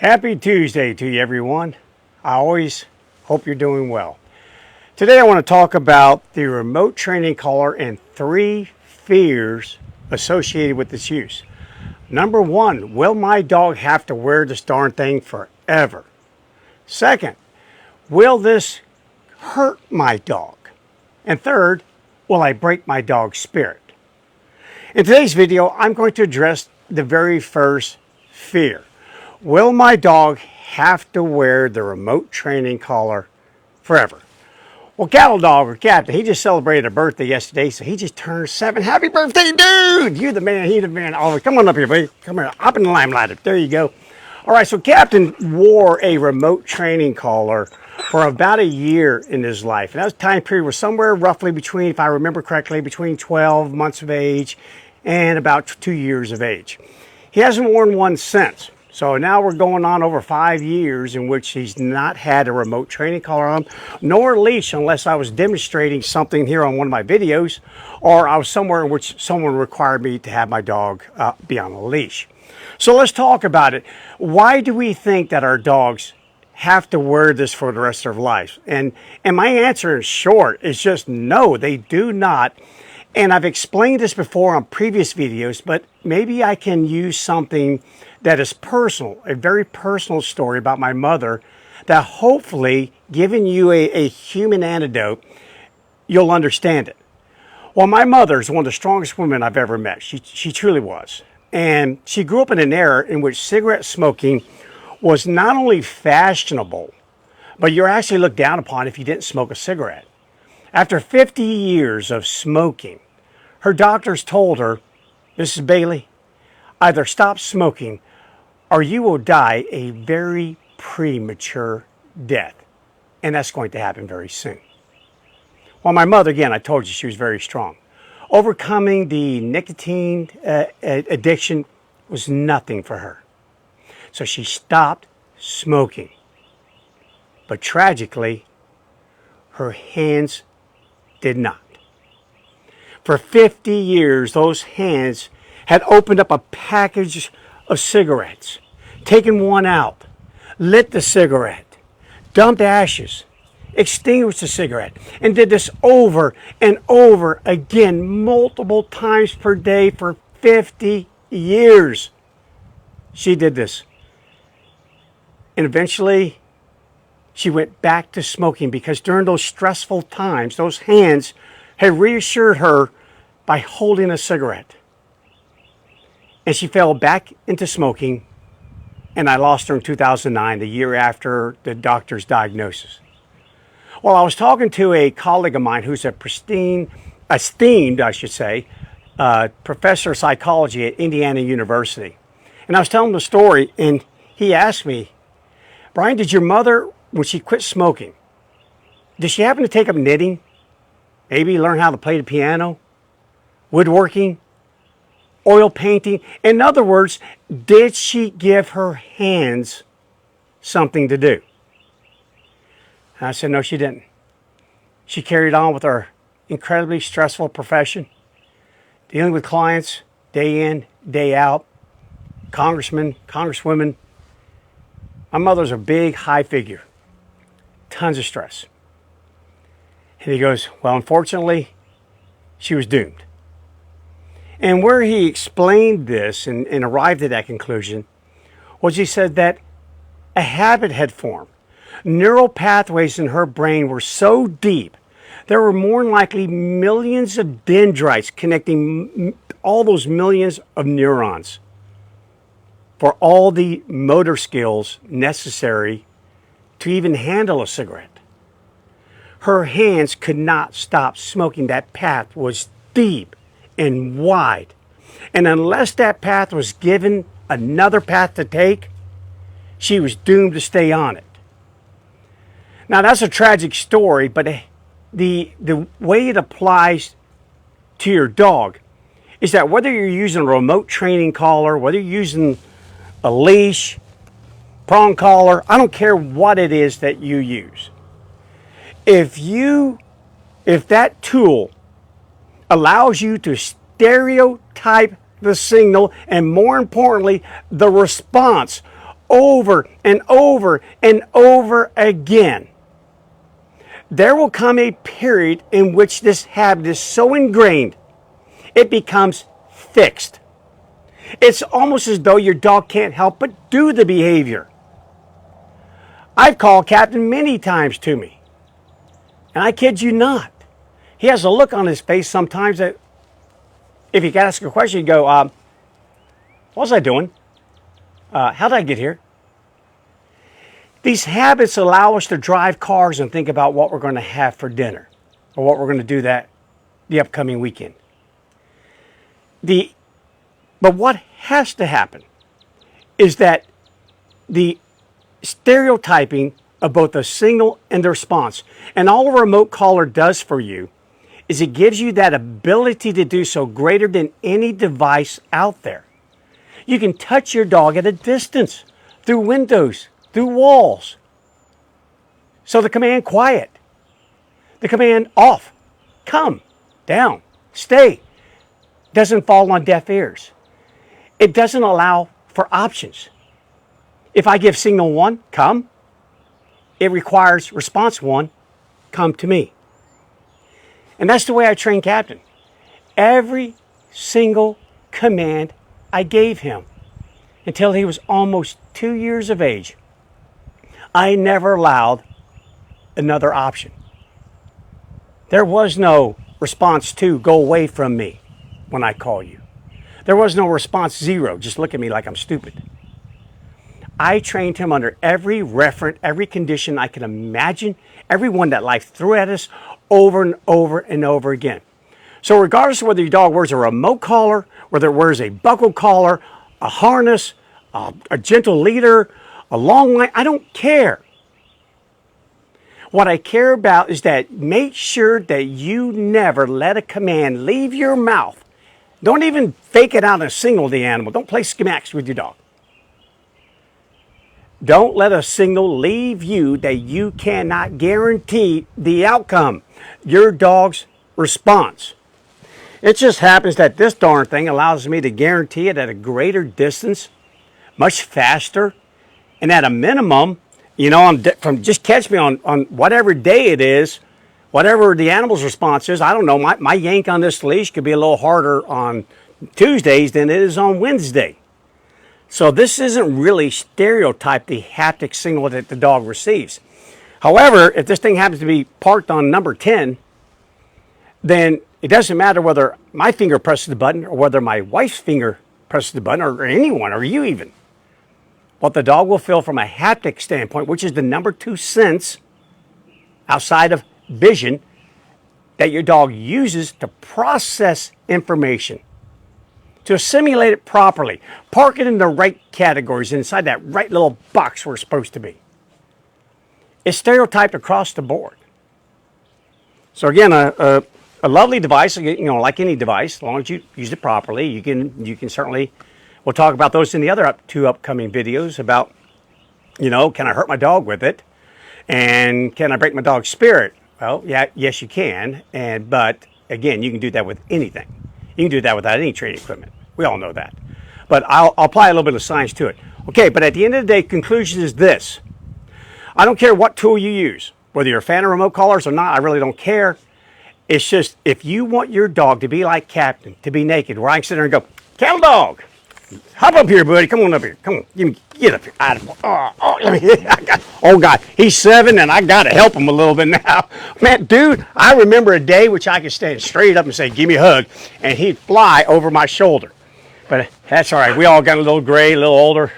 Happy Tuesday to you, everyone. I always hope you're doing well. Today I want to talk about the remote training collar and 3 fears associated with its use. Number 1, will my dog have to wear this darn thing forever? Second, will this hurt my dog? And third, will I break my dog's spirit? In today's video, I'm going to address the very first fear. Will my dog have to wear the remote training collar forever? Well, Cattle Dog or Captain, he just celebrated a birthday yesterday, so he just turned 7. Happy birthday, dude! You're the man, he's the man. Oh, come on up here, buddy. Come here, hop in the limelight. There you go. All right, so Captain wore a remote training collar for about a year in his life. And that time period was somewhere roughly between, if I remember correctly, between 12 months of age and about 2 years of age. He hasn't worn one since. So now we're going on over 5 years in which he's not had a remote training collar on, nor a leash, unless I was demonstrating something here on one of my videos, or I was somewhere in which someone required me to have my dog be on a leash. So let's talk about it. Why do we think that our dogs have to wear this for the rest of their lives? And my answer in short is just no, they do not. And I've explained this before on previous videos, but maybe I can use something that is personal, a very personal story about my mother that hopefully, giving you a human antidote, you'll understand it. Well, my mother is one of the strongest women I've ever met. She truly was. And she grew up in an era in which cigarette smoking was not only fashionable, but you're actually looked down upon if you didn't smoke a cigarette. After 50 years of smoking, her doctors told her, Mrs. Bailey, either stop smoking or you will die a very premature death. And that's going to happen very soon. Well, my mother, again, I told you she was very strong. Overcoming the nicotine addiction was nothing for her. So she stopped smoking. But tragically, her hands did not. For 50 years, those hands had opened up a package of cigarettes, taken one out, lit the cigarette, dumped ashes, extinguished the cigarette, and did this over and over again, multiple times per day for 50 years. She did this. And eventually, she went back to smoking because during those stressful times, those hands had reassured her by holding a cigarette. And she fell back into smoking, and I lost her in 2009, the year after the doctor's diagnosis. Well, I was talking to a colleague of mine who's esteemed, professor of psychology at Indiana University. And I was telling him the story, and he asked me, Bryan, did your mother, when she quit smoking, did she happen to take up knitting? Maybe learn how to play the piano? Woodworking? Oil painting? In other words, did she give her hands something to do? And I said, no, she didn't. She carried on with her incredibly stressful profession, dealing with clients day in, day out, congressmen, congresswomen. My mother's a big, high figure, tons of stress. And he goes, well, unfortunately, she was doomed. And where he explained this and arrived at that conclusion was he said that a habit had formed. Neural pathways in her brain were so deep, there were more than likely millions of dendrites connecting all those millions of neurons for all the motor skills necessary to even handle a cigarette. Her hands could not stop smoking. That path was deep and wide. And unless that path was given another path to take, she was doomed to stay on it. Now, that's a tragic story, but the way it applies to your dog is that whether you're using a remote training collar, whether you're using a leash, prong collar, I don't care what it is that you use. If that tool allows you to stereotype the signal and, more importantly, the response over and over and over again, there will come a period in which this habit is so ingrained, it becomes fixed. It's almost as though your dog can't help but do the behavior. I've called Captain many times to me, and I kid you not, he has a look on his face sometimes that if you can ask a question, you go, what was I doing? How did I get here? These habits allow us to drive cars and think about what we're going to have for dinner or what we're going to do the upcoming weekend. But what has to happen is that the stereotyping of both the signal and the response, and all a remote collar does for you is it gives you that ability to do so greater than any device out there. You can touch your dog at a distance, through windows, through walls. So the command quiet, the command off, come, down, stay, doesn't fall on deaf ears. It doesn't allow for options. If I give signal 1, come, it requires response 1, come to me. And that's the way I train Captain. Every single command I gave him until he was almost 2 years of age, I never allowed another option. There was no response 2, go away from me when I call you. There was no response 0, just look at me like I'm stupid. I trained him under every referent, every condition I can imagine, every one that life threw at us over and over and over again. So regardless of whether your dog wears a remote collar, whether it wears a buckle collar, a harness, a gentle leader, a long line, I don't care. What I care about is that make sure that you never let a command leave your mouth. Don't even fake it out and signal the animal. Don't play schematics with your dog. Don't let a signal leave you that you cannot guarantee the outcome, your dog's response. It just happens that this darn thing allows me to guarantee it at a greater distance, much faster, and at a minimum, from just catch me on whatever day it is, whatever the animal's response is. I don't know, my yank on this leash could be a little harder on Tuesdays than it is on Wednesday. So this isn't really stereotyped the haptic signal that the dog receives. However, if this thing happens to be parked on number 10, then it doesn't matter whether my finger presses the button or whether my wife's finger presses the button or anyone or you even. What the dog will feel from a haptic standpoint, which is the number 2 sense outside of vision that your dog uses to process information, to assimilate it properly, park it in the right categories inside that right little box where it's supposed to be. It's stereotyped across the board. So again, a lovely device, like any device, as long as you use it properly, you can certainly, we'll talk about those in the other 2 upcoming videos about, can I hurt my dog with it? And can I break my dog's spirit? Well, yes you can, but again, you can do that with anything. You can do that without any training equipment. We all know that. But I'll apply a little bit of science to it. Okay, but at the end of the day, conclusion is this. I don't care what tool you use, whether you're a fan of remote collars or not, I really don't care. It's just, if you want your dog to be like Captain, to be naked, where I can sit there and go, cattle dog, hop up here, buddy, come on up here, come on, get up here. Oh God, he's 7 and I gotta help him a little bit now. Man, dude, I remember a day which I could stand straight up and say, give me a hug, and he'd fly over my shoulder. But that's all right, we all got a little gray, a little older,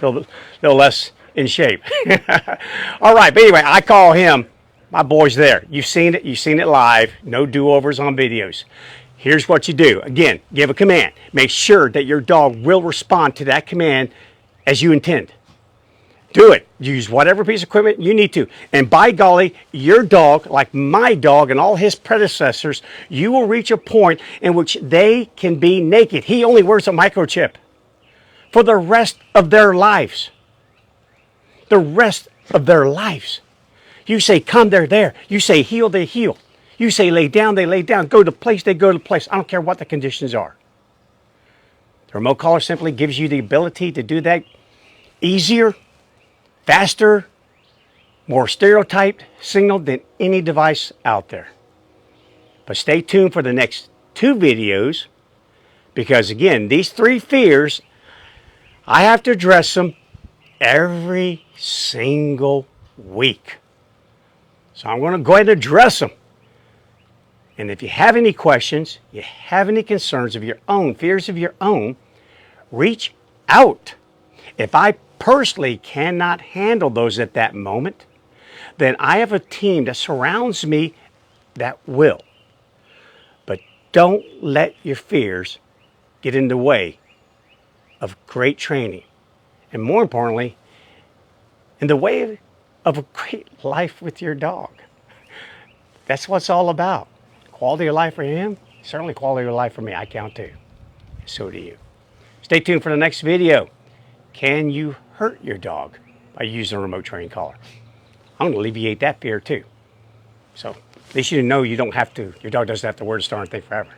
a little less in shape. All right, but anyway, I call him, my boy's there. You've seen it live, no do-overs on videos. Here's what you do. Again, give a command. Make sure that your dog will respond to that command as you intend. Do it. Use whatever piece of equipment you need to. And by golly, your dog, like my dog and all his predecessors, you will reach a point in which they can be naked. He only wears a microchip for the rest of their lives. The rest of their lives. You say come, they're there. You say heal, they heal. You say lay down, they lay down. Go to place, they go to place. I don't care what the conditions are. The remote collar simply gives you the ability to do that easier, faster, more stereotyped signal than any device out there. But stay tuned for the next 2 videos, because again, these 3 fears, I have to address them every single week. So I'm going to go ahead and address them. And if you have any questions, you have any concerns of your own, fears of your own, reach out. If I personally cannot handle those at that moment, then I have a team that surrounds me that will. But don't let your fears get in the way of great training. And more importantly, in the way of a great life with your dog. That's what it's all about. Quality of life for him, certainly quality of life for me. I count too. So do you. Stay tuned for the next video. Can you hurt your dog by using a remote training collar? I'm going to alleviate that fear too. So at least you know you don't have to, your dog doesn't have to wear the darn thing forever.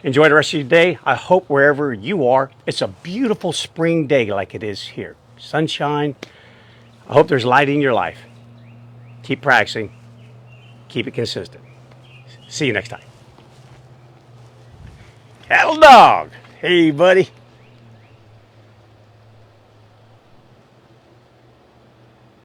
Enjoy the rest of your day. I hope wherever you are, it's a beautiful spring day like it is here. Sunshine. I hope there's light in your life. Keep practicing. Keep it consistent. See you next time. Cattle dog. Hey, buddy.